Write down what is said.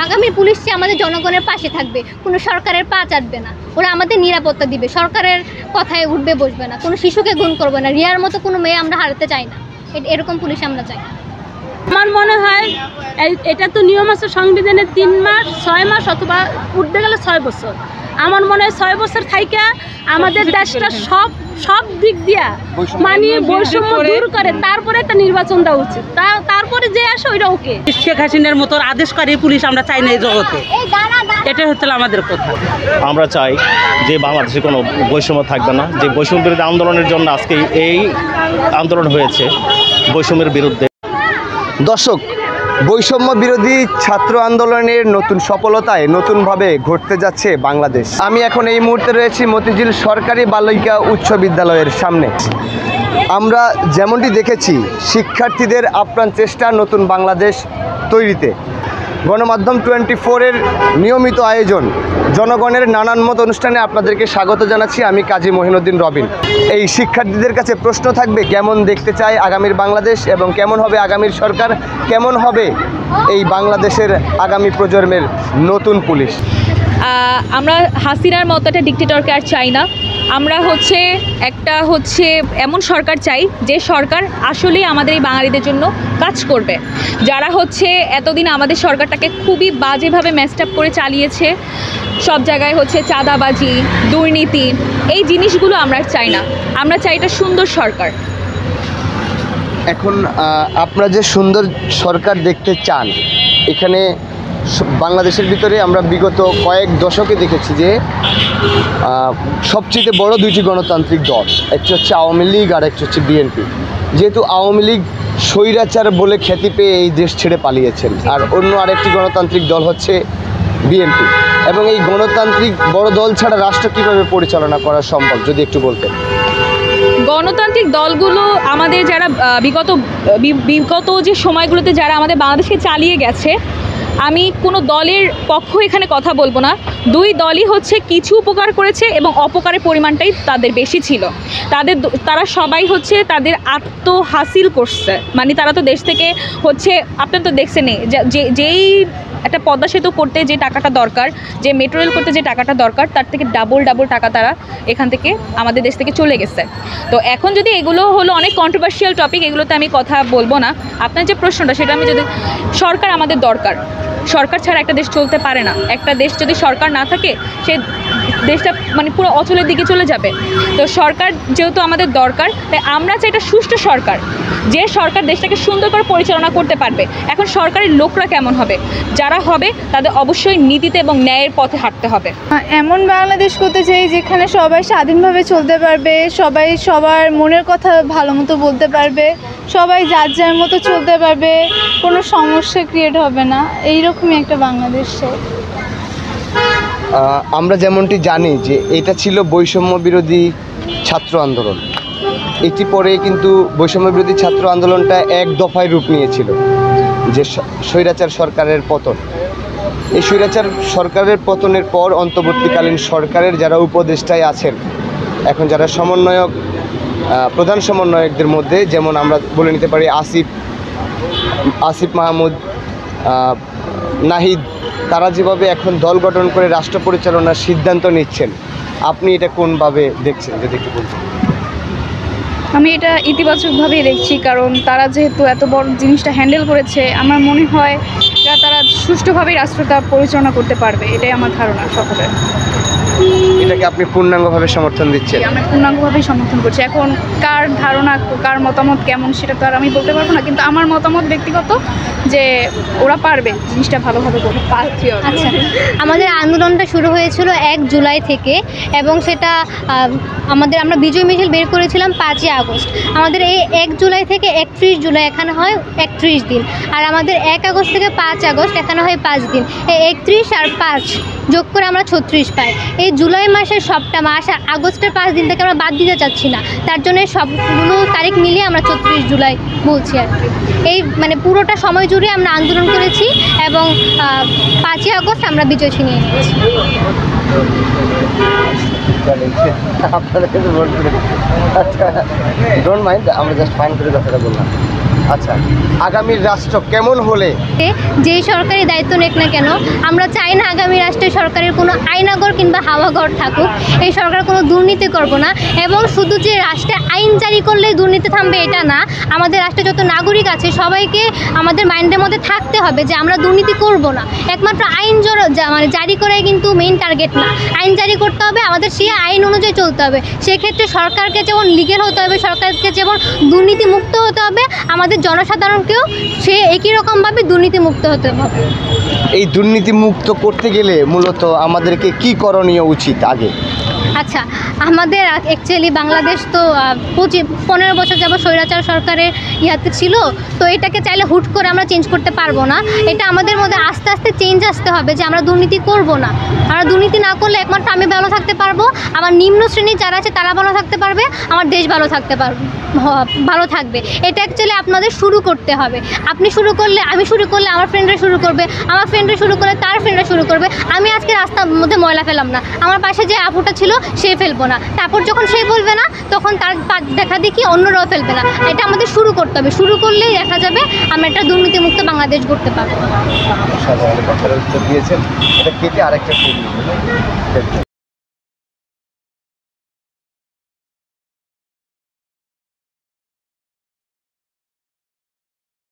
আগামী পুলিশ আমাদের জনগণের পাশে থাকবে, কোনো সরকারের পা চাটবে না, ওরা আমাদের নিরাপত্তা দিবে, সরকারের কথায় উঠবে বসবে না, কোনো শিশুকে গুণ করবে না, রিয়ার মতো কোনো মেয়ে আমরা হারাতে চাই না, এরকম পুলিশ আমরা চাই। আমার মনে হয় এটা তো নিয়ম আছে সংবিধানের 3 মাস 6 মাস অথবা উঠতে গেলে 6 বছর। আমার মনে হয় 6 বছর থাইকা আমাদের দেশটা সব দিক দিয়া মানে বৈষম্য দূর করে তারপরে একটা নির্বাচন দেওয়া উচিত, তারপরে যে আসে ওইটা ওকে। শেখ হাসিনার মতো আদেশকারী পুলিশ আমরা চাই না এই জগতে, এটা হচ্ছে আমাদের কথা। আমরা চাই যে বাংলাদেশে কোনো বৈষম্য থাকবে না, যে বৈষম্য বিরোধী আন্দোলনের জন্য আজকে এই আন্দোলন হয়েছে বৈষম্যের বিরুদ্ধে। দর্শক, বৈষম্য বিরোধী ছাত্র আন্দোলনের নতুন সফলতায় নতুনভাবে ঘটতে যাচ্ছে বাংলাদেশ। আমি এখন এই মুহূর্তে রয়েছি মতিঝিল সরকারি বালিকা উচ্চ বিদ্যালয়ের সামনে। আমরা যেমনটি দেখেছি শিক্ষার্থীদের আপ্রাণ চেষ্টা নতুন বাংলাদেশ তৈরিতে। গণমাধ্যম 24-এর নিয়মিত আয়োজন জনগণের নানান মত অনুষ্ঠানে আপনাদেরকে স্বাগত জানাচ্ছি। আমি কাজী মহিনুদ্দিন রবিন। এই শিক্ষার্থীদের কাছে প্রশ্ন থাকবে, কেমন দেখতে চায় আগামীর বাংলাদেশ এবং কেমন হবে আগামীর সরকার, কেমন হবে এই বাংলাদেশের আগামী প্রজন্মের নতুন পুলিশ। আমরা হাসিনার মতো একটা ডিক্টেটরকে আর চাই না। আমরা একটা এমন সরকার চাই যে সরকার আসলেই আমাদের এই বাঙালিদের জন্য কাজ করবে। যারা এতদিন আমাদের সরকারটাকে খুবই বাজেভাবে মেসড আপ করে চালিয়েছে, সব জায়গায় চাঁদাবাজি, দুর্নীতি, এই জিনিসগুলো আমরা চাই না। আমরা চাই এটা সুন্দর সরকার। এখন আপনারা যে সুন্দর সরকার দেখতে চান, এখানে বাংলাদেশের ভিতরে আমরা বিগত কয়েক দশকে দেখেছি যে সবচেয়ে বড় 2টি গণতান্ত্রিক দল, একটি হচ্ছে আওয়ামী লীগ আর একটি হচ্ছে বিএনপি। যেহেতু আওয়ামী লীগ স্বৈরাচার বলে খ্যাতি পেয়ে এই দেশ ছেড়ে পালিয়েছেন, আর অন্য আরেকটি গণতান্ত্রিক দল হচ্ছে বিএনপি। এবং এই গণতান্ত্রিক বড় দল ছাড়া রাষ্ট্র কীভাবে পরিচালনা করা সম্ভব, যদি একটু বলতেন। গণতান্ত্রিক দলগুলো আমাদের যারা বিগত যে সময়গুলোতে যারা আমাদের বাংলাদেশকে চালিয়ে গেছে, আমি কোনো দলের পক্ষ এখানে কথা বলবো না। 2 দলই কিছু উপকার করেছে এবং অপকারের পরিমাণটাই তাদের বেশি ছিল। তারা সবাই তাদের আত্মহাসিল করছে, মানে তারা তো দেশ থেকে আপনারা তো দেখছেনই যেই একটা পদ্মা সেতু করতে যে টাকাটা দরকার, যে মেট্রো রেল করতে যে টাকাটা দরকার, তার থেকে ডাবল টাকা তারা এখান থেকে আমাদের দেশ থেকে চলে গেছে। তো এখন যদি এগুলো অনেক কন্ট্রোভার্সিয়াল টপিক, এগুলোতে আমি কথা বলবো না। আপনার যে প্রশ্নটা সেটা আমি যদি সরকার আমাদের দরকার, সরকার ছাড়া একটা দেশ চলতে পারে না। একটা দেশ যদি সরকার না থাকে সে দেশটা মানে পুরো অচলের দিকে চলে যাবে। তো সরকার যেহেতু আমাদের দরকার, তাই আমরা চাই এটা সুষ্ঠু সরকার, যে সরকার দেশটাকে সুন্দর করে পরিচালনা করতে পারবে। এখন সরকারের লোকরা কেমন হবে, যারা হবে তাদের অবশ্যই নীতিতে এবং ন্যায়ের পথে হাঁটতে হবে। এমন বাংলাদেশ করতে চাই যেখানে সবাই স্বাধীনভাবে চলতে পারবে, সবাই সবার মনের কথা ভালো মতো বলতে পারবে, সবাই যার যার মতো চলতে পারবে, কোনো সমস্যা ক্রিয়েট হবে না, এইরকমই একটা বাংলাদেশ চাই। আমরা যেমনটি জানি যে এটা ছিল বৈষম্য বিরোধী ছাত্র আন্দোলন। এটি পরে কিন্তু বৈষম্য বিরোধী ছাত্র আন্দোলনটা এক দফায় রূপ নিয়েছিল, যে স্বৈরাচার সরকারের পতন। এই স্বৈরাচার সরকারের পতনের পর অন্তর্বর্তীকালীন সরকারের যারা উপদেষ্টায় আছেন, এখন যারা সমন্বয়ক, প্রধান সমন্বয়কদের মধ্যে যেমন আমরা বলে নিতে পারি আসিফ মাহমুদ, নাহিদ, তারা যেভাবে এখন দল গঠন করে রাষ্ট্র পরিচালনার সিদ্ধান্ত নিচ্ছেন, আপনি এটা কোনভাবে দেখছেন, যদি একটু বলতেন। আমি এটা ইতিবাচকভাবেই দেখছি, কারণ তারা যেহেতু এত বড় জিনিসটা হ্যান্ডেল করেছে, আমার মনে হয় তারা সুষ্ঠুভাবেই রাষ্ট্রটা পরিচালনা করতে পারবে, এটাই আমার ধারণা সকলের। এটাকে আপনি পূর্ণাঙ্গভাবে সমর্থন দিচ্ছেন? আমি পূর্ণাঙ্গভাবেই সমর্থন করছি। এখন কার ধারণা, কার মতামত কেমন সেটা তো আর আমি বলতে পারবো না, কিন্তু আমার মতামত ব্যক্তিগত যে ওরা পারবে জিনিসটা ভালোভাবে করতে। আচ্ছা, আমাদের আন্দোলনটা শুরু হয়েছিল 1 জুলাই থেকে, এবং সেটা আমরা বিজয় মিছিল বের করেছিলাম 5ই আগস্ট। আমাদের এই 1 জুলাই থেকে 31 জুলাই এখানে হয় 31 দিন, আর আমাদের 1 আগস্ট থেকে 5 আগস্ট এখানে হয় 5 দিন। এই 31 আর 5 যোগ করে আমরা 36 পাই। এই জুলাই মাসের সবটা মাস আর আগস্টের 5 দিনটাকে আমরা বাদ দিতে চাচ্ছি না, তার জন্য সবগুলো তারিখ মিলিয়ে আমরা 34 জুলাই বলছি আর কি। এই মানে পুরোটা সময় জুড়ে আমরা আন্দোলন করেছি এবং 5ই আগস্ট আমরা বিজয় ছিনিয়ে নিয়েছি। ডোন্ট মাইন্ড, আমরা জাস্ট ফাইন করে কথাটা বললাম। আচ্ছা, আগামী রাষ্ট্র কেমন হলে? যেই সরকারি দায়িত্ব নেক না কেন, আমরা চাই না আগামী রাষ্ট্রে সরকারের কোনো আয়নাগর কিংবা হাওয়াঘর থাকুক। এই সরকার কোনো দুর্নীতি করবো না, এবং শুধু যে রাষ্ট্রে আইন জারি করলেই দুর্নীতি থামবে এটা না। আমাদের রাষ্ট্রে যত নাগরিক আছে সবাইকে আমাদের মাইন্ডের মধ্যে থাকতে হবে যে আমরা দুর্নীতি করব না। একমাত্র আইন মানে জারি করাই কিন্তু মেইন টার্গেট না, আইন জারি করতে হবে, আমাদের সেই আইন অনুযায়ী চলতে হবে। সেক্ষেত্রে সরকারকে যেমন লিগেল হতে হবে, সরকারকে যেমন দুর্নীতি মুক্ত হতে হবে, আমাদের জনসাধারণকেও সে একই রকমভাবে দুর্নীতি মুক্ত হতে হবে। এই দুর্নীতি মুক্ত করতে গেলে মূলত আমাদেরকে কি করণীয় উচিত আগে? আচ্ছা, আমাদের অ্যাকচুয়ালি বাংলাদেশ তো 15 বছর যাবত স্বৈরাচার সরকারের ইয়াতে ছিল, তো এটাকে চাইলে হুট করে আমরা চেঞ্জ করতে পারবো না। এটা আমাদের মধ্যে আস্তে আস্তে চেঞ্জ আসতে হবে যে আমরা দুর্নীতি করব না। আমরা দুর্নীতি না করলে একমাত্র আমি ভালো থাকতে পারবো, আমার নিম্ন শ্রেণী যারা আছে তারা ভালো থাকতে পারবে, আমার দেশ ভালো থাকবে। এটা অ্যাকচুয়ালি আপনাদের শুরু করতে হবে। আপনি শুরু করলে, আমি শুরু করলে আমার ফ্রেন্ডরা শুরু করবে, আমার ফ্রেন্ডরা শুরু করলে তার ফ্রেন্ডরা শুরু করবে। আমি আজকে রাস্তার মধ্যে ময়লা ফেলাম না, আমার পাশে যে আপুটা ছিল সে ফেলবো না, তারপর যখন সে বলবে না তখন তার দেখা দেখি অন্যরাও ফেলবে না। এটা আমাদের শুরু করতে হবে, শুরু করলেই দেখা যাবে আমরা একটা দুর্নীতিমুক্ত বাংলাদেশ গড়তে পারবো। কথার উত্তর দিয়েছেন, এটা কেটে আরেকটা